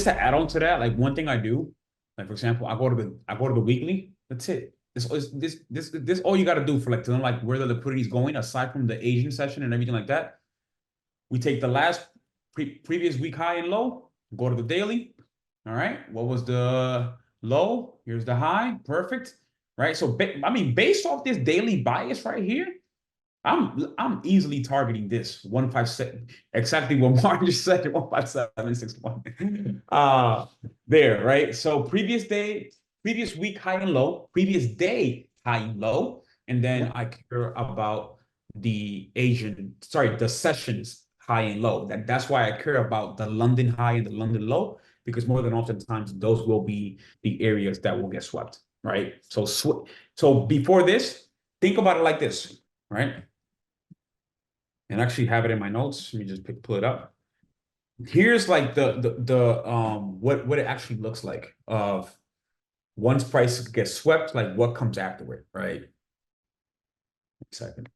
to add on to that, like one thing I do, like for example, I go to the weekly. That's it. This all you got to do for like to know like where the liquidity is going, aside from the Asian session and everything like that. We take the last previous week high and low, go to the daily. All right, what was the low? Here's the high. Perfect. Right. So I mean, based off this daily bias right here, I'm easily targeting this 157, exactly what Mark just said, 157.61. There, right? So previous week high and low, previous day high and low, and then I care about the sessions high and low. That's why I care about the London high and the London low, because more than oftentimes those will be the areas that will get swept, right? So before this, think about it like this, right? And actually have it in my notes. Let me just pull it up. Here's like what it actually looks like of once prices get swept, like what comes after it, right? 1 second.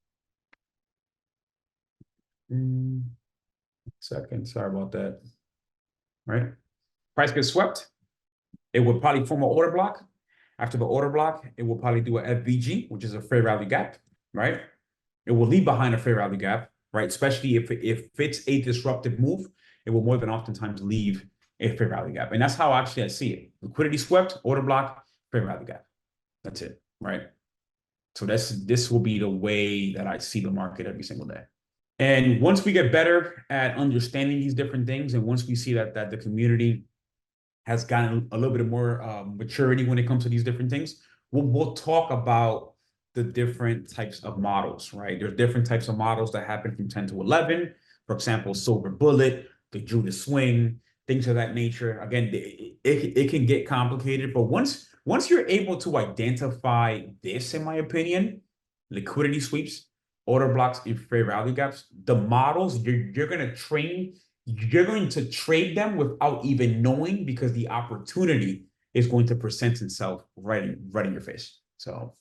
Sorry about that. Right? Price gets swept. It would probably form an order block. After the order block, it will probably do a FVG, which is a fair value gap, right? It will leave behind a fair value gap, right? Especially if it's a disruptive move, it will more than oftentimes leave a fair value gap. And that's how actually I see it. Liquidity swept, order block, fair value gap. That's it, right? So this will be the way that I see the market every single day. And once we get better at understanding these different things, and once we see that the community has gotten a little bit more maturity when it comes to these different things, we'll talk about the different types of models, right? There's different types of models that happen from 10 to 11. For example, silver bullet, the Judas swing, things of that nature. Again, it can get complicated, but once you're able to identify this, in my opinion, liquidity sweeps, order blocks, and fair value gaps, the models you're going to train, you're going to trade them without even knowing, because the opportunity is going to present itself right in your face. So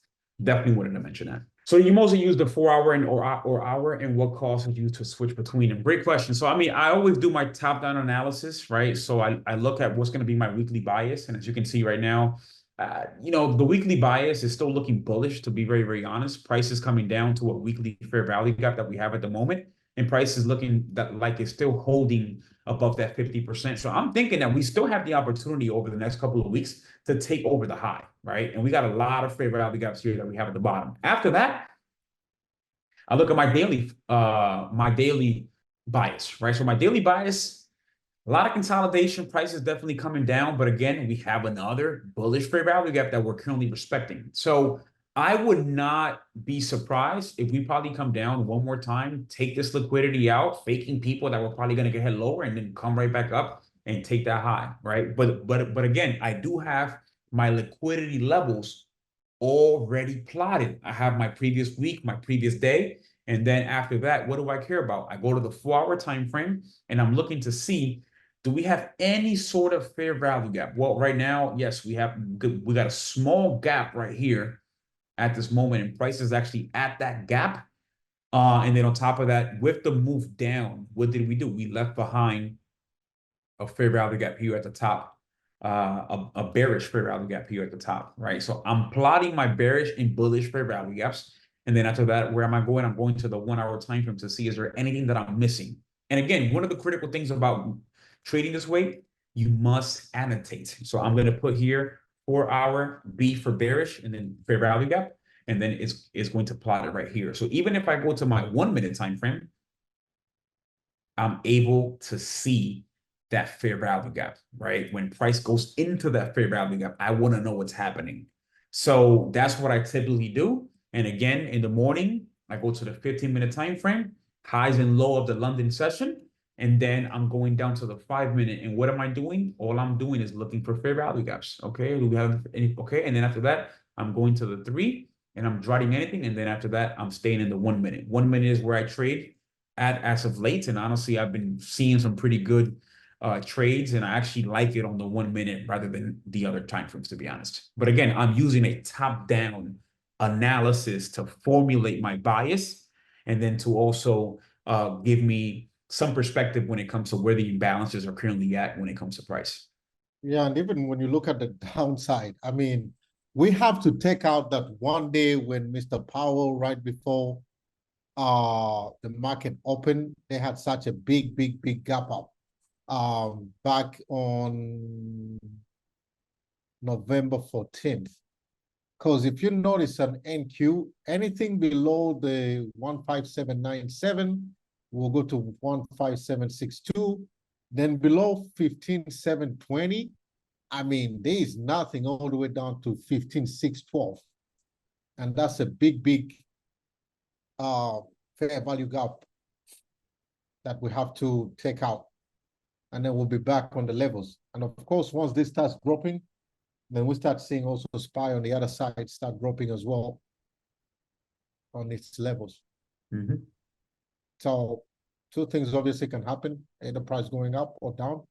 definitely wanted to mention that. So you mostly use the 4 hour or hour, and what causes you to switch between them? Great question. So I mean, I always do my top-down analysis, right? So I look at what's going to be my weekly bias, and as you can see right now, the weekly bias is still looking bullish, to be very, very honest. Price is coming down to a weekly fair value gap that we have at the moment, and price is looking like it's still holding above that 50%. So I'm thinking that we still have the opportunity over the next couple of weeks to take over the high, right? And we got a lot of fair value gaps here that we have at the bottom. After that, I look at my daily bias, right? So my daily bias, a lot of consolidation, price is definitely coming down. But again, we have another bullish fair value gap that we're currently respecting. So I would not be surprised if we probably come down one more time, take this liquidity out, faking people that we're probably going to get hit lower, and then come right back up and take that high, right? But again, I do have my liquidity levels already plotted. I have my previous week, my previous day, and then after that, what do I care about? I go to the 4 hour time frame, and I'm looking to see, do we have any sort of fair value gap? Well, right now, yes, we got a small gap right here at this moment, and price is actually at that gap. And then on top of that, with the move down, what did we do? We left behind a fair value gap here at the top, a bearish fair value gap here at the top, right? So I'm plotting my bearish and bullish fair value gaps. And then after that, where am I going? I'm going to the 1 hour time frame to see, is there anything that I'm missing? And again, one of the critical things about trading this way, you must annotate. So I'm going to put here 4 hour B for bearish and then fair value gap. And then it's going to plot it right here. So even if I go to my 1 minute time frame, I'm able to see that fair value gap, right? When price goes into that fair value gap, I want to know what's happening. So that's what I typically do. And again, in the morning, I go to the 15-minute time frame, highs and low of the London session, and then I'm going down to the 5 minute. And what am I doing? All I'm doing is looking for fair value gaps. Okay, do we have any? Okay, and then after that, I'm going to the 3, and I'm jotting anything. And then after that, I'm staying in the 1 minute. 1 minute is where I trade at as of late. And honestly, I've been seeing some pretty good trades, and I actually like it on the 1 minute rather than the other time frames, to be honest. But again, I'm using a top-down analysis to formulate my bias, and then to also give me some perspective when it comes to where the imbalances are currently at when it comes to price. Yeah, and even when you look at the downside, I mean, we have to take out that one day when Mr. Powell, right before the market opened, they had such a big gap up back on November 14th. Because if you notice an NQ, anything below the 15797 will go to 15762. Then below 15720, I mean, there is nothing all the way down to 15612. And that's a big fair value gap that we have to take out. And then we'll be back on the levels. And of course, once this starts dropping, then we start seeing also SPY on the other side start dropping as well on its levels. Mhm. So two things obviously can happen, either price going up or down.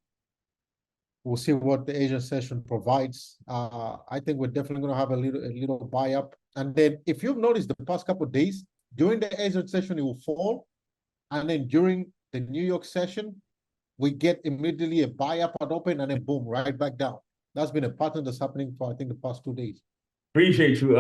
We'll see what the Asian session provides. I think we're definitely going to have a little buy up. And then if you've noticed the past couple of days, during the Asian session, it will fall. And then during the New York session, we get immediately a buy up at open and then boom, right back down. That's been a pattern that's happening for, I think, the past 2 days. Appreciate you,